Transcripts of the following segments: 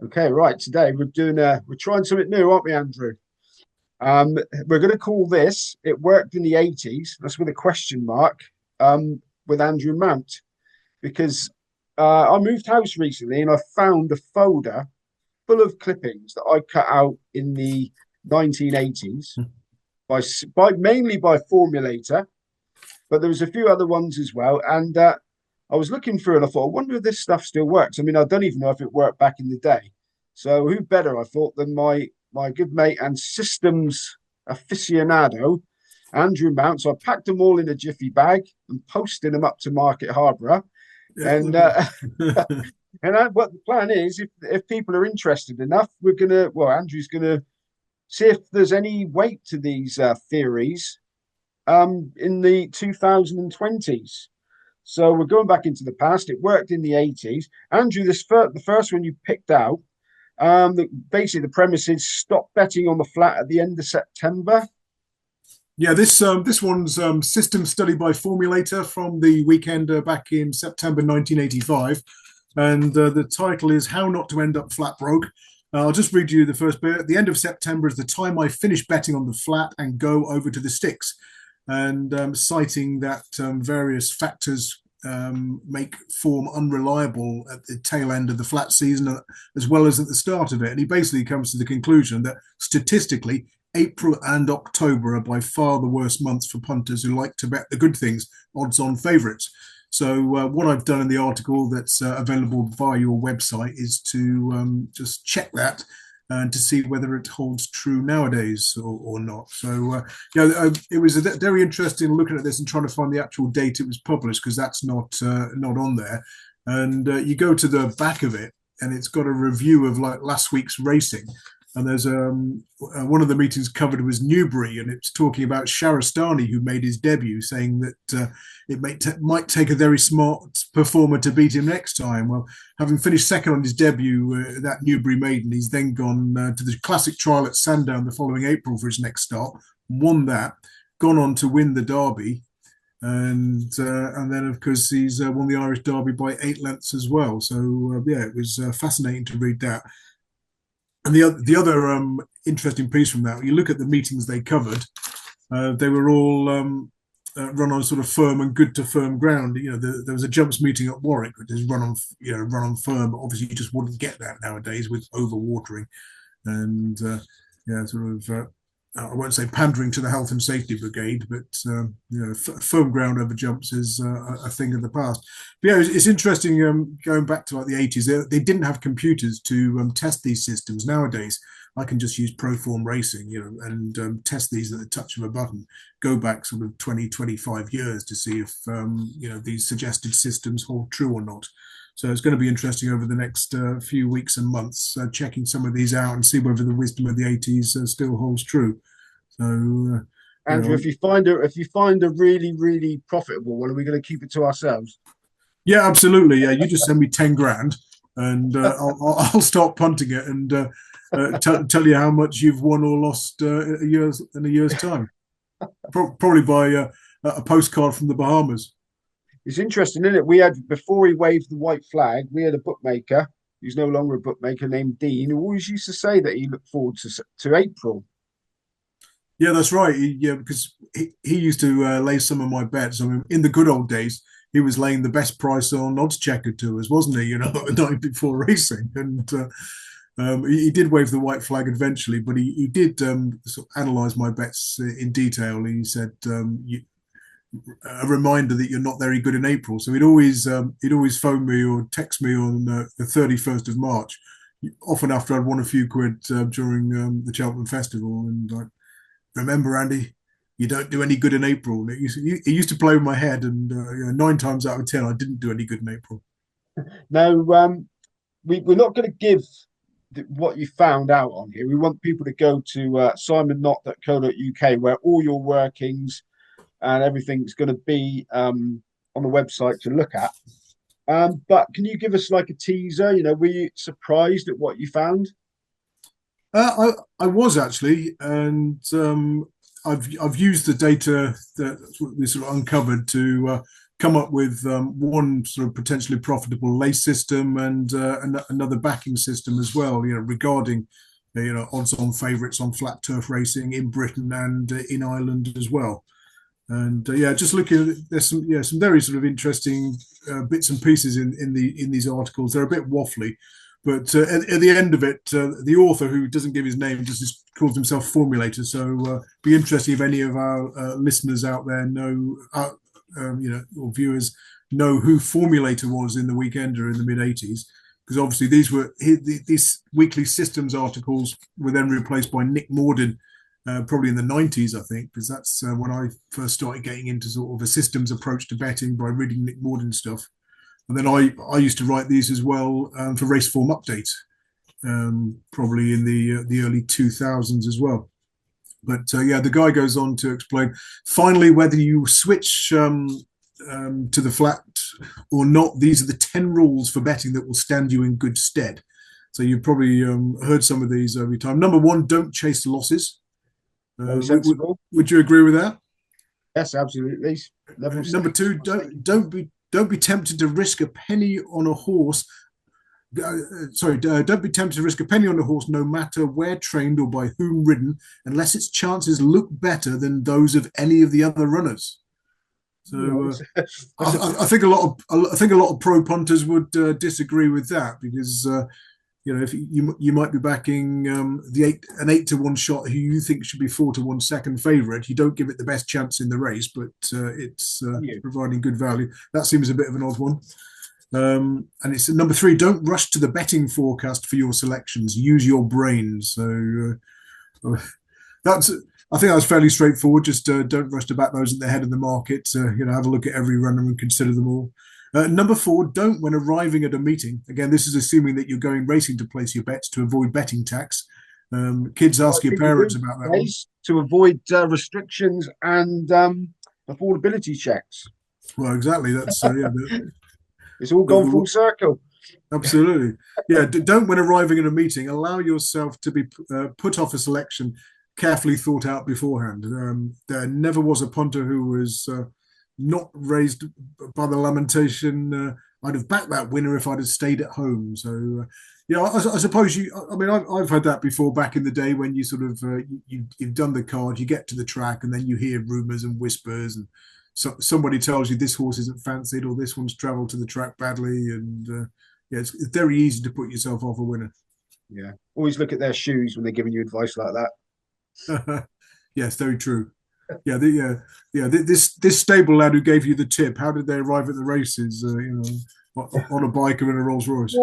Okay, right. Today we're trying something new, aren't we, Andrew? Um, we're going to call this "It Worked in the '80s." That's with a question mark. With Andrew Mount because I moved house recently and I found a folder full of clippings that I cut out in the 1980s by mainly by Formulator, but there was a few other ones as well. And I was looking through and I thought, I wonder if this stuff still works. I mean, I don't even know if it worked back in the day. So who better, I thought, than my good mate and systems aficionado, Andrew Mount. So I packed them all in a jiffy bag and posted them up to Market Harborough. Yeah, And lovely. what the plan is, if people are interested enough, Andrew's gonna see if there's any weight to these theories in the 2020s. So we're going back into the past. It worked in the 80s. Andrew, the first one you picked out, basically the premise is stop betting on the flat at the end of September. Yeah, this one's system study by Formulator from the weekend back in September 1985, and the title is "How Not to End Up Flat Broke." I'll just read you the first bit. At the end of September is the time I finish betting on the flat and go over to the sticks, and citing that various factors make form unreliable at the tail end of the flat season as well as at the start of it. And he basically comes to the conclusion that statistically, April and October are by far the worst months for punters who like to bet the good things, odds on favourites. So, what I've done in the article that's available via your website is to just check that and to see whether it holds true nowadays or not. So, it was very interesting looking at this and trying to find the actual date it was published because that's not on there. And you go to the back of it, and it's got a review of like last week's racing. And there's one of the meetings covered was Newbury, and it's talking about Sharastani, who made his debut, saying that might take a very smart performer to beat him next time. Well, having finished second on his debut, that Newbury maiden, he's then gone to the classic trial at Sandown the following April for his next start, won that, gone on to win the Derby, and then of course he's won the Irish Derby by 8 lengths as well. So yeah, it was fascinating to read that. And the other interesting piece from that, when you look at the meetings they covered, they were all run on sort of firm and good to firm ground. You know, there was a jumps meeting at Warwick, which is run on firm. Obviously, you just wouldn't get that nowadays with overwatering and yeah, sort of. I won't say pandering to the health and safety brigade, but firm ground over jumps is a thing of the past. But yeah, it's interesting going back to like the 80s. They didn't have computers to test these systems. Nowadays, I can just use Proform Racing, and test these at the touch of a button. Go back sort of 20, 25 years to see if these suggested systems hold true or not. So it's going to be interesting over the next few weeks and months, checking some of these out and see whether the wisdom of the 80s still holds true. So, Andrew, if you find a really, really profitable one, are we going to keep it to ourselves? yeah, absolutely. Yeah, you just send me 10 grand, and I'll start punting it and tell you how much you've won or lost in a year's time. Probably by a postcard from the Bahamas. It's interesting, isn't it? We had before he waved the white flag, we had a bookmaker who's no longer a bookmaker named Dean, who always used to say that he looked forward to April. Yeah, that's right. Yeah, because he used to lay some of my bets. I mean, in the good old days, he was laying the best price on odds checker tours, wasn't he? The night before racing, and he did wave the white flag eventually, but he did sort of analyse my bets in detail. He said a reminder that you're not very good in April. So he'd always phone me or text me on the 31st of March, often after I'd won a few quid during the Cheltenham Festival, and like, remember, Andy, you don't do any good in April. It used to play with my head, and 9 times out of 10, I didn't do any good in April. Now, we're not going to give what you found out on here. We want people to go to simonnott.co.uk, where all your workings and everything's going to be on the website to look at. But can you give us like a teaser? Were you surprised at what you found? I was actually, and I've used the data that we sort of uncovered to come up with one sort of potentially profitable lace system and another backing system as well, regarding odds-on favourites on flat turf racing in Britain and in Ireland as well. And just looking at there's some very sort of interesting bits and pieces in these articles. They're a bit waffly, but at the end of it, the author, who doesn't give his name, just calls himself Formulator. So be interesting if any of our listeners out there know, or viewers know who Formulator was in the Weekender in the mid-80s, because obviously these weekly systems articles were then replaced by Nick Morden, probably in the 90s, I think, because that's when I first started getting into sort of a systems approach to betting by reading Nick Morden stuff. And then I used to write these as well for race form updates, probably in the early 2000s as well. But the guy goes on to explain, finally, whether you switch to the flat or not, these are the 10 rules for betting that will stand you in good stead. So you've probably heard some of these every time. Number one, don't chase losses. Would you agree with that? Yes, absolutely. Number two, don't be tempted to risk a penny on a horse. Don't be tempted to risk a penny on a horse, no matter where trained or by whom ridden, unless its chances look better than those of any of the other runners. So I think a lot of pro punters would disagree with that, because if you might be backing an 8-to-1 shot who you think should be 4-to-1 second favourite. You don't give it the best chance in the race, but it's providing good value. That seems a bit of an odd one. And it's number three, don't rush to the betting forecast for your selections. Use your brains. So I think that's fairly straightforward. Just don't rush to back those at the head of the market. Have a look at every runner and consider them all. Number four, don't, when arriving at a meeting, again, this is assuming that you're going racing to place your bets to avoid betting tax. Kids, ask your parents about that one. To avoid restrictions and affordability checks. Well, exactly. That's it's all gone full circle. Absolutely. Yeah, don't, when arriving at a meeting, allow yourself to be put off a selection carefully thought out beforehand. There never was a punter who was not raised by the lamentation, I'd have backed that winner if I'd have stayed at home. So I suppose I've had that before back in the day, when you sort of you've done the card, you get to the track, and then you hear rumours and whispers, and somebody tells you this horse isn't fancied, or this one's travelled to the track badly, and it's very easy to put yourself off a winner. Yeah, always look at their shoes when they're giving you advice like that. Yes, very true. This stable lad who gave you the tip, how did they arrive at the races? On a bike or in a Rolls Royce.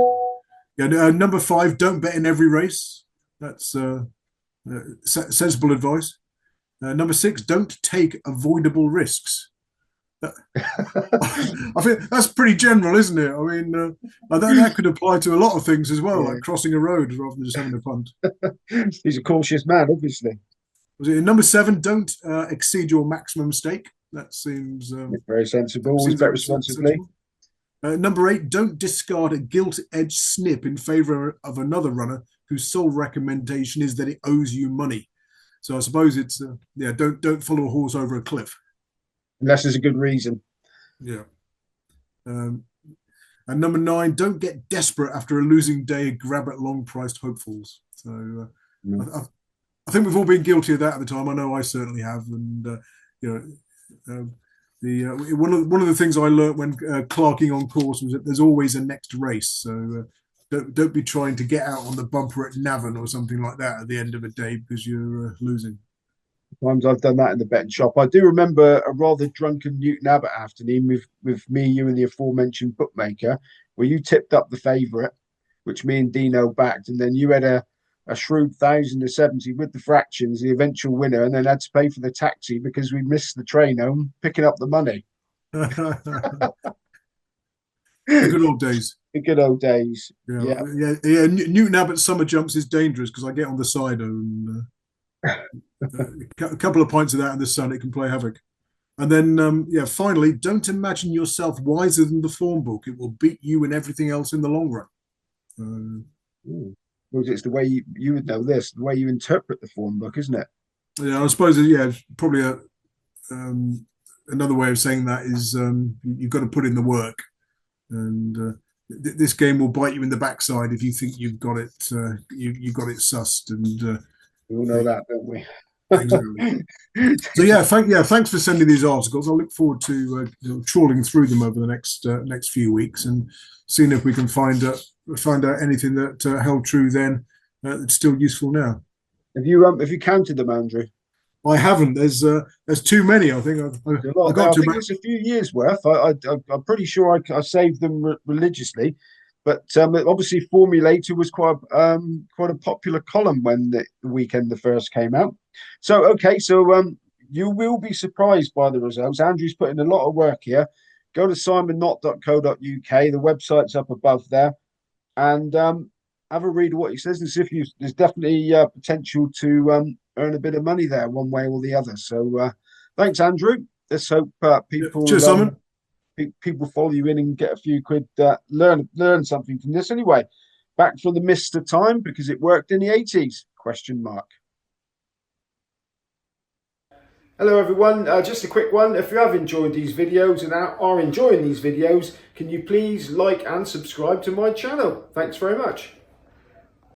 Number five, don't bet in every race. That's sensible advice. Number six, don't take avoidable risks. I think that's pretty general, isn't it? I mean, that could apply to a lot of things as well, like crossing a road rather than just having a punt. He's a cautious man, obviously. Number seven, don't exceed your maximum stake. That seems very sensible. Always bet responsibly. Number eight, don't discard a gilt-edged snip in favour of another runner whose sole recommendation is that it owes you money. So I suppose it's don't follow a horse over a cliff unless there's a good reason. Yeah. And number nine, don't get desperate after a losing day and grab at long-priced hopefuls. So I think we've all been guilty of that at the time. I know I certainly have, and one of the things I learnt when clerking on course was that there's always a next race. So don't be trying to get out on the bumper at Navan or something like that at the end of a day because you're losing. Times I've done that in the betting shop. I do remember a rather drunken Newton Abbott afternoon with me, you, and the aforementioned bookmaker, where you tipped up the favourite, which me and Dino backed, and then you had a shrewd 1,070 with the fractions, the eventual winner, and then had to pay for the taxi because we missed the train home picking up the money. The good old days. The good old days. Yeah. Newton Abbott summer jumps is dangerous because I get on the side and a couple of pints of that in the sun, it can play havoc. And then, finally, don't imagine yourself wiser than the form book. It will beat you and everything else in the long run. Well, it's the way you would know this, the way you interpret the form book, isn't it? Yeah, I suppose. Yeah, probably another way of saying that is you've got to put in the work, and this game will bite you in the backside if you think you've got it you've got it sussed. And We all know that, don't we? exactly. So thanks for sending these articles. I look forward to trawling through them over the next few weeks and seeing if we can find out anything that held true then that's still useful now. Have you counted them, Andrew? I haven't. There's too many. I think I got I to think about. it's a few years worth. I'm pretty sure I saved them religiously, but obviously Formulator was quite a popular column when the weekend first came out. So okay, you will be surprised by the results. Andrew's put in a lot of work here. Go to simonnott.co.uk. The website's up above there, and have a read of what he says and see if there's definitely potential to earn a bit of money there, one way or the other. So thanks, Andrew. Let's hope Cheers, Simon. People follow you in and get a few quid, learn something from this. Anyway, back for the Mr. Time because it worked in the 80s? Question mark. Hello everyone, just a quick one. If you have enjoyed these videos and are enjoying these videos, can you please like and subscribe to my channel? Thanks very much.